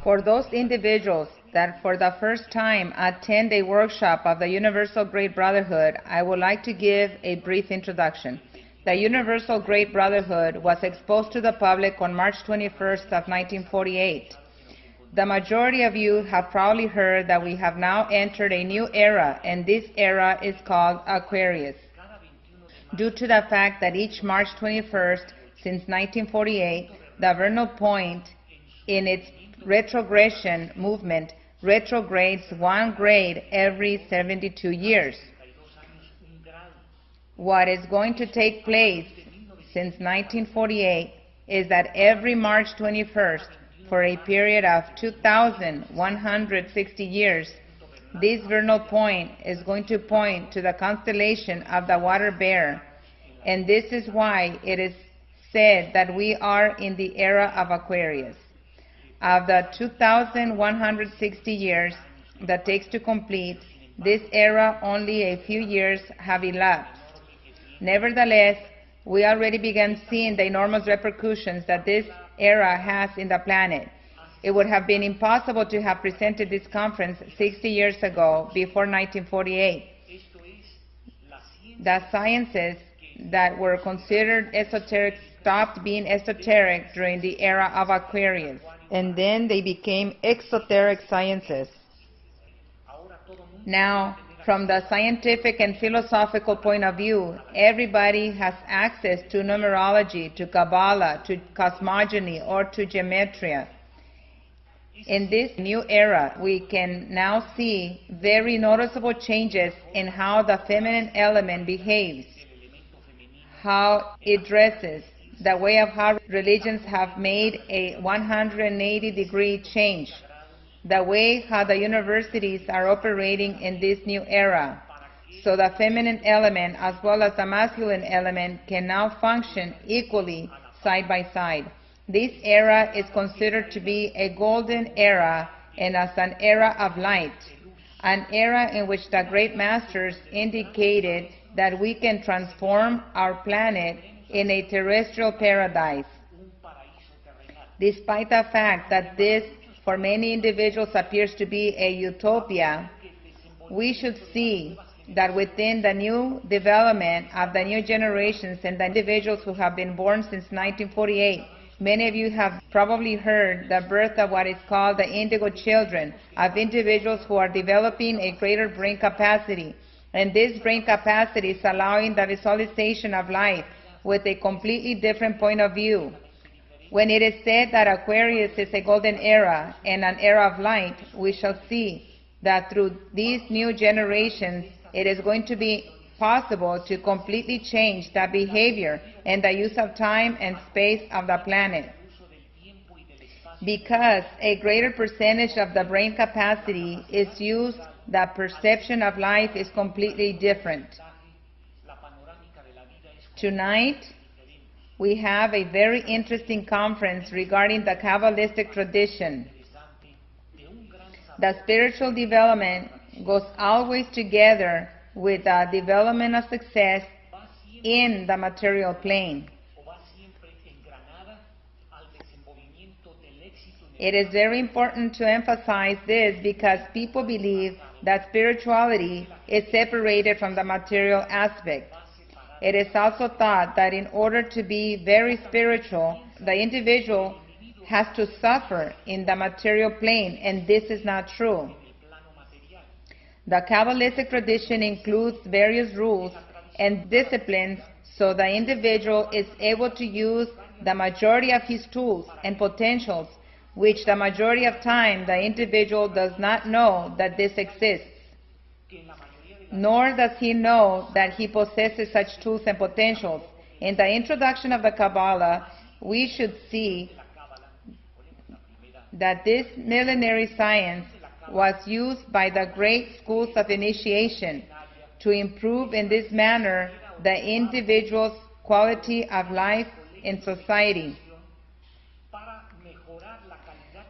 For those individuals that for the first time attend a workshop of the Universal Great Brotherhood, I would like to give a brief introduction. The Universal Great Brotherhood was exposed to the public on March 21st of 1948. The majority of you have probably heard that we have now entered a new era, and this era is called Aquarius. Due to the fact that each March 21st since 1948, the vernal point in its retrogression movement retrogrades 1 grade every 72 years. What is going to take place since 1948 is that every March 21st, for a period of 2,160 years, this vernal point is going to point to the constellation of the Water Bear, and this is why it is said that we are in the era of Aquarius. Of the 2,160 years that takes to complete this era, only a few years have elapsed. Nevertheless, we already began seeing the enormous repercussions that this era has in the planet. It would have been impossible to have presented this conference 60 years ago, before 1948. The sciences that were considered esoteric stopped being esoteric during the era of Aquarius, and then they became exoteric sciences. Now, from the scientific and philosophical point of view, everybody has access to numerology, to Kabbalah, to cosmogony, or to gematria. In this new era, we can now see very noticeable changes in how the feminine element behaves, how it dresses, the way of how religions have made a 180-degree change, the way how the universities are operating in this new era. So the feminine element as well as the masculine element can now function equally side by side. This era is considered to be a golden era and as an era of light, an era in which the great masters indicated that we can transform our planet in a terrestrial paradise. Despite the fact that this for many individuals appears to be a utopia, we should see that within the new development of the new generations and the individuals who have been born since 1948, many of you have probably heard the birth of what is called the indigo children, of individuals who are developing a greater brain capacity. And this brain capacity is allowing the visualization of life with a completely different point of view. When it is said that Aquarius is a golden era and an era of light, we shall see that through these new generations, it is going to be possible to completely change the behavior and the use of time and space of the planet. Because a greater percentage of the brain capacity is used, the perception of life is completely different. Tonight, we have a very interesting conference regarding the Kabbalistic tradition. The spiritual development goes always together with the development of success in the material plane. It is very important to emphasize this because people believe that spirituality is separated from the material aspect. It is also thought that in order to be very spiritual, the individual has to suffer in the material plane, and this is not true. The Kabbalistic tradition includes various rules and disciplines so the individual is able to use the majority of his tools and potentials, which the majority of time the individual does not know that this exists. Nor does he know that he possesses such tools and potentials. In the introduction of the Kabbalah, we should see that this millenary science was used by the great schools of initiation to improve in this manner the individual's quality of life in society.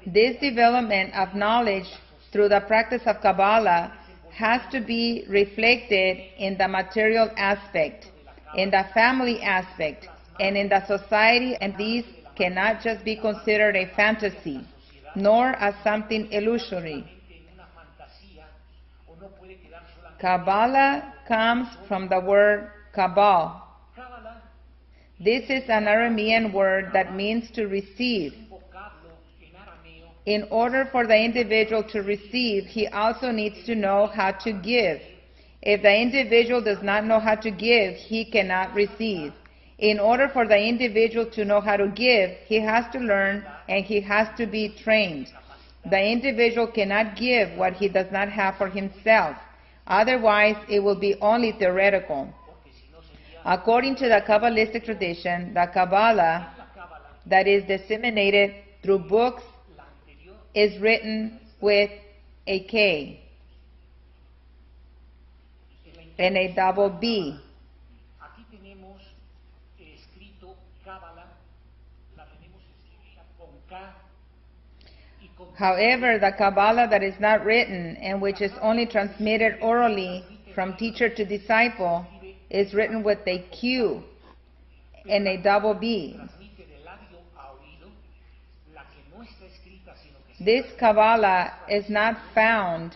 This development of knowledge through the practice of Kabbalah has to be reflected in the material aspect, in the family aspect, and in the society, and these cannot just be considered a fantasy, nor as something illusory. Kabbalah comes from the word Kabbal. This is an Aramean word that means to receive. In order for the individual to receive, he also needs to know how to give. If the individual does not know how to give, he cannot receive. In order for the individual to know how to give, he has to learn and he has to be trained. The individual cannot give what he does not have for himself. Otherwise, it will be only theoretical. According to the Kabbalistic tradition, the Kabbalah that is disseminated through books is written with a K and a double B. However, the Kabbalah that is not written and which is only transmitted orally from teacher to disciple is written with a Q and a double B. This Kabbalah is not found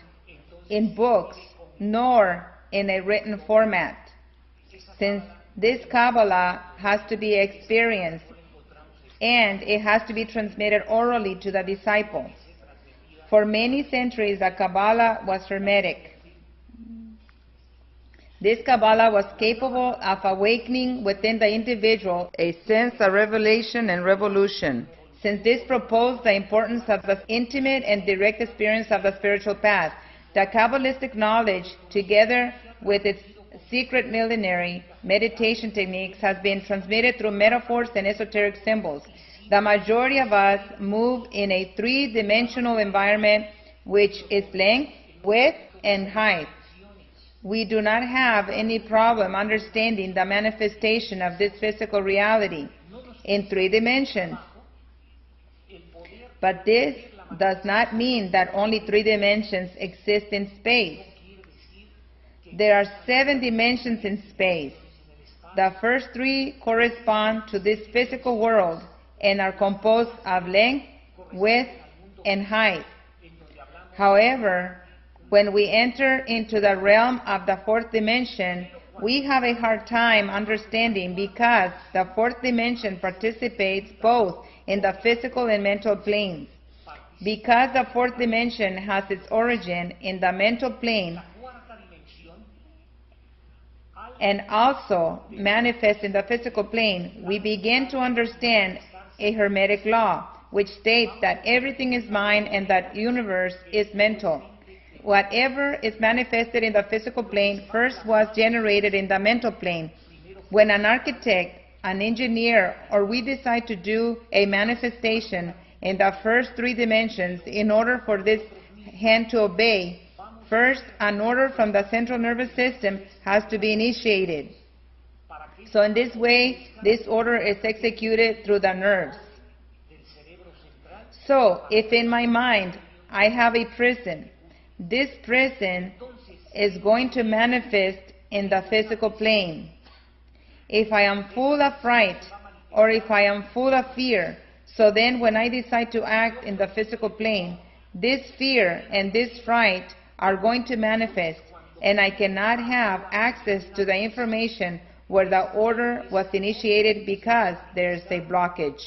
in books nor in a written format. Since this Kabbalah has to be experienced and it has to be transmitted orally to the disciple. For many centuries, the Kabbalah was hermetic. This Kabbalah was capable of awakening within the individual a sense of revelation and revolution. Since this proposed the importance of the intimate and direct experience of the spiritual path, the Kabbalistic knowledge, together with its secret millenary meditation techniques, has been transmitted through metaphors and esoteric symbols. The majority of us move in a three-dimensional environment, which is length, width, and height. We do not have any problem understanding the manifestation of this physical reality in 3 dimensions. But this does not mean that only 3 dimensions exist in space. There are 7 dimensions in space. The first 3 correspond to this physical world and are composed of length, width, and height. However, when we enter into the realm of the 4th dimension, we have a hard time understanding because the 4th dimension participates both in the physical and mental planes. Because the 4th dimension has its origin in the mental plane and also manifests in the physical plane, we begin to understand a hermetic law, which states that everything is mind and that universe is mental. Whatever is manifested in the physical plane first was generated in the mental plane. When an architect, an engineer, or we decide to do a manifestation in the first 3 dimensions, in order for this hand to obey, first an order from the central nervous system has to be initiated. So in this way, this order is executed through the nerves. So if in my mind I have a prison, this prison is going to manifest in the physical plane. If I am full of fright or if I am full of fear, so then when I decide to act in the physical plane, this fear and this fright are going to manifest, and I cannot have access to the information where the order was initiated because there is a blockage.